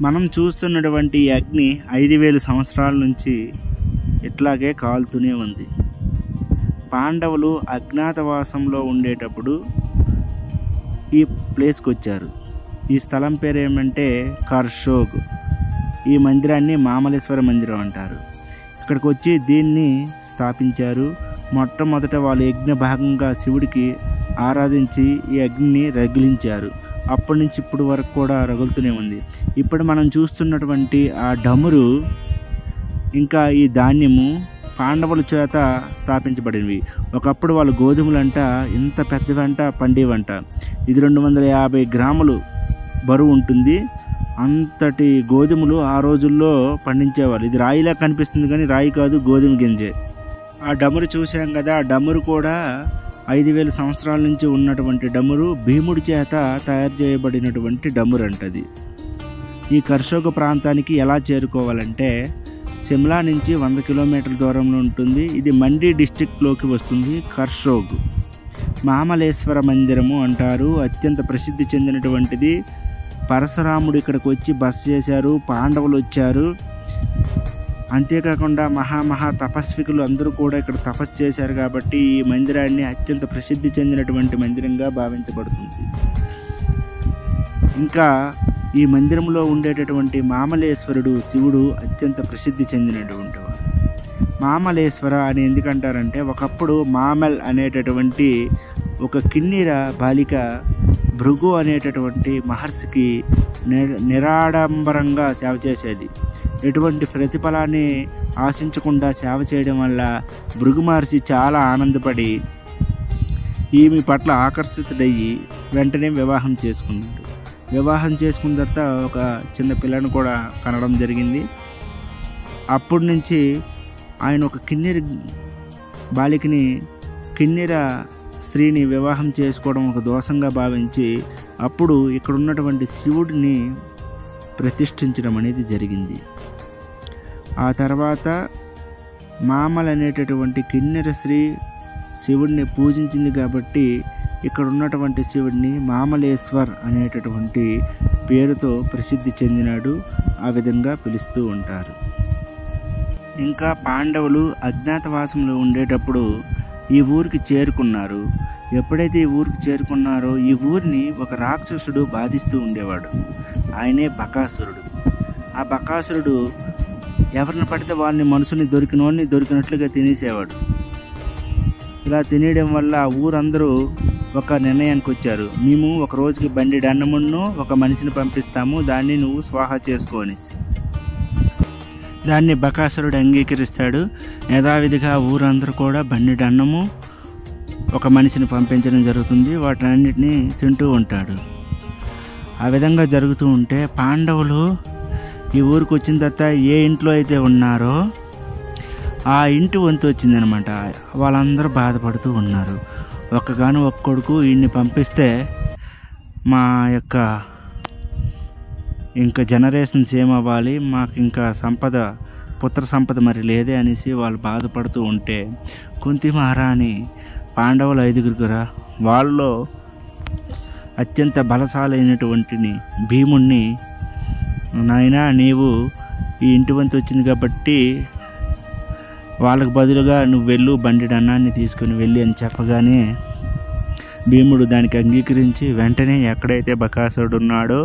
మనం చూస్తున్నటువంటి ఈ అగ్ని 5000 సంవత్సరాల నుంచి ఇట్లాగే కాలుతూనే ఉంది. పాండవులు అజ్ఞాతవాసంలో ఉండేటప్పుడు ఈ ప్లేస్కి వచ్చారు. ఈ స్థలం పేరు ఏమంటే కర్షోగ్. ఈ మందిరాన్ని మామలేశ్వర మందిరం అంటారు. ఇక్కడికి వచ్చి దీన్ని స్థాపించారు. మొట్టమొదట వాళ్ళు యజ్ఞ భాగంగా శివుడికి ఆరాధించి ఈ అగ్నిని రగిలించారు. అప్పటి నుంచి ఇప్పుడు వరకు కూడా రగులుతూనే ఉంది. ఇప్పుడు మనం చూస్తున్నటువంటి ఆ డమరు ఇంకా ఈ ధాన్యము పాండవుల చేత స్థాపించబడినవి. ఒకప్పుడు వాళ్ళు గోధుమలంట ఇంత పెద్దవంట పండేవంట. ఇది 250 గ్రాములు బరువు ఉంటుంది. అంతటి గోధుమలు ఆ రోజుల్లో పండించేవాళ్ళు. ఇది రాయిలా కనిపిస్తుంది కానీ రాయి కాదు, గోధుమ గింజే. ఆ డమరు చూసాం కదా, ఆ డమరు కూడా 5000 సంవత్సరాల నుంచి ఉన్నటువంటి డమరు, భీముడి చేత తయారు చేయబడినటువంటి డమరు అంటది. ఈ కర్షోగ ప్రాంతానికి ఎలా చేరుకోవాలంటే సిమ్లా నుంచి 100 కిలోమీటర్ల దూరంలో ఉంటుంది. ఇది మండి డిస్టిక్లోకి వస్తుంది. కర్షోగ్ మామలేశ్వర మందిరము అంటారు. అత్యంత ప్రసిద్ధి చెందినటువంటిది. పరశురాముడు ఇక్కడికి వచ్చి బస చేశారు, పాండవులు వచ్చారు. అంతేకాకుండా మహా తపస్వికులు అందరూ కూడా ఇక్కడ తపస్సు చేశారు. కాబట్టి ఈ మందిరాన్ని అత్యంత ప్రసిద్ధి చెందినటువంటి మందిరంగా భావించబడుతుంది. ఇంకా ఈ మందిరంలో ఉండేటటువంటి మామలేశ్వరుడు శివుడు అత్యంత ప్రసిద్ధి చెందినటువంటి వాడు. మామలేశ్వర అని ఎందుకంటారంటే ఒకప్పుడు మామల్ అనేటటువంటి ఒక కిన్నీర బాలిక భృగు అనేటటువంటి మహర్షికి నిరాడంబరంగా సేవ చేసేది. ఎటువంటి ప్రతిఫలాన్ని ఆశించకుండా సేవ చేయడం వల్ల భృగు మహర్షి చాలా ఆనందపడి ఈమె పట్ల ఆకర్షితుడయ్యి వెంటనే వివాహం చేసుకున్నాడు. వివాహం చేసుకున్న తర్వాత ఒక చిన్న పిల్లను కూడా కనడం జరిగింది. అప్పటి నుంచి ఆయన ఒక కిన్నెర బాలికని, కిన్నెర స్త్రీని వివాహం చేసుకోవడం ఒక దోషంగా భావించి అప్పుడు ఇక్కడ ఉన్నటువంటి శివుడిని ప్రతిష్ఠించడం అనేది జరిగింది. ఆ తర్వాత మామల్ అనేటటువంటి కిన్నెర స్త్రీ శివుడిని పూజించింది కాబట్టి ఇక్కడ ఉన్నటువంటి శివుడిని మామలేశ్వర్ అనేటటువంటి పేరుతో ప్రసిద్ధి చెందినాడు. ఆ విధంగా పిలుస్తూ ఉంటారు. ఇంకా పాండవులు అజ్ఞాతవాసంలో ఉండేటప్పుడు ఈ ఊరికి చేరుకున్నారు. ఎప్పుడైతే ఈ ఊరికి చేరుకున్నారో ఈ ఊరిని ఒక రాక్షసుడు బాధిస్తూ ఉండేవాడు. ఆయనే బకాసురుడు. ఆ బకాసురుడు ఎవరిని పడితే వాళ్ళని మనుషుని దొరికినట్లుగా తినేసేవాడు. ఇలా తినేయడం వల్ల ఆ ఊరందరూ ఒక నిర్ణయానికి వచ్చారు. మేము ఒక రోజుకి బండి అన్నమును ఒక మనిషిని పంపిస్తాము, దాన్ని నువ్వు స్వాహా చేసుకోనేసి. దాన్ని బకాసురుడు అంగీకరిస్తాడు. యథావిధిగా ఊరందరూ కూడా బండి అన్నము ఒక మనిషిని పంపించడం జరుగుతుంది. వాటన్నిటిని తింటూ ఉంటాడు. ఆ విధంగా జరుగుతూ ఉంటే పాండవులు ఈ ఊరికి వచ్చిన తర్వాత ఏ ఇంట్లో అయితే ఉన్నారో ఆ ఇంటి వంతు వచ్చిందనమాట. వాళ్ళందరూ బాధపడుతూ ఉన్నారు. ఒక్కగాను ఒక్క కొడుకు, ఈయన్ని పంపిస్తే మా యొక్క ఇంకా జనరేషన్స్ ఏమవ్వాలి, మాకు ఇంకా పుత్ర సంపద మరి లేదే అనేసి వాళ్ళు బాధపడుతూ ఉంటే కుంతి మహారాణి పాండవులు 5గురు వాళ్ళలో అత్యంత బలశాలైనటువంటి భీముణ్ణి, నాయనా నీవు ఈ ఇంటి వంతు వచ్చింది కాబట్టి వాళ్ళకు బదులుగా నువ్వు వెళ్ళు, బండి అన్నాన్ని తీసుకుని వెళ్ళి అని చెప్పగానే భీముడు దానికి అంగీకరించి వెంటనే ఎక్కడైతే బకాసురుడు ఉన్నాడో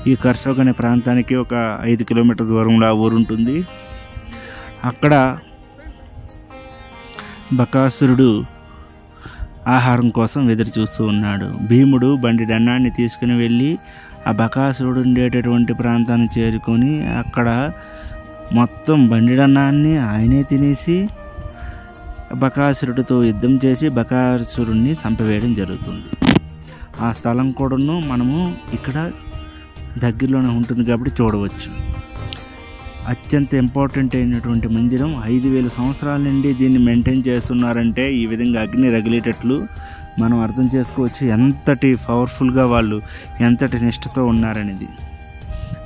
ఈ కర్షోగ్ అనే ప్రాంతానికి ఒక 5 కిలోమీటర్ల దూరంలో ఆ ఊరు ఉంటుంది. అక్కడ బకాసురుడు ఆహారం కోసం ఎదురు చూస్తూ ఉన్నాడు. భీముడు బండి అన్నాన్ని తీసుకుని వెళ్ళి ఆ బకాసురుడు ఉండేటటువంటి ప్రాంతాన్ని చేరుకొని అక్కడ మొత్తం బండి అన్నాన్ని ఆయనే తినేసి బకాసురుడితో యుద్ధం చేసి బకాసురుడిని చంపివేయడం జరుగుతుంది. ఆ స్థలం కూడాను మనము ఇక్కడ దగ్గరలోనే ఉంటుంది కాబట్టి చూడవచ్చు. అత్యంత ఇంపార్టెంట్ అయినటువంటి మందిరం. 5000 సంవత్సరాల నుండి దీన్ని మెయింటైన్ చేస్తున్నారంటే ఈ విధంగా అగ్ని రగిలేటట్లు మనం అర్థం చేసుకోవచ్చు ఎంతటి పవర్ఫుల్గా వాళ్ళు ఎంతటి నిష్ఠతో ఉన్నారనేది.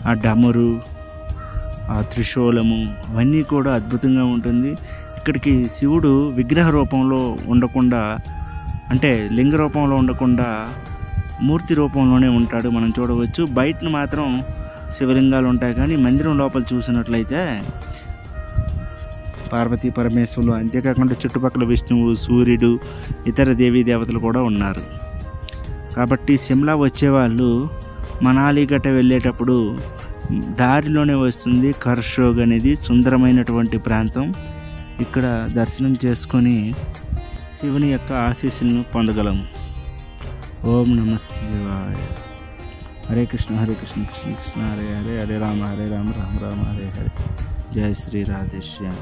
ఆ డమరు, ఆ త్రిశూలము అవన్నీ కూడా అద్భుతంగా ఉంటుంది. ఇక్కడికి శివుడు విగ్రహ రూపంలో ఉండకుండా, అంటే లింగ రూపంలో ఉండకుండా మూర్తి రూపంలోనే ఉంటాడు. మనం చూడవచ్చు. బయటను మాత్రం శివలింగాలు ఉంటాయి. కానీ మందిరం లోపల చూసినట్లయితే పార్వతీ పరమేశ్వరులు, అంతేకాకుండా చుట్టుపక్కల విష్ణువు, సూర్యుడు, ఇతర దేవీ దేవతలు కూడా ఉన్నారు. కాబట్టి సిమ్లా వచ్చేవాళ్ళు మనాలి గట్ట వెళ్ళేటప్పుడు దారిలోనే వస్తుంది కర్షోగ్ అనేది సుందరమైనటువంటి ప్రాంతం. ఇక్కడ దర్శనం చేసుకొని శివుని యొక్క ఆశీస్సులను పొందగలము. ఓం నమః శివాయ. హరే కృష్ణ హరే కృష్ణ కృష్ణ కృష్ణ హరే హరే, హరే రామ రామ రామ హరే హరే. జయ శ్రీ రాధేశ్యామ్.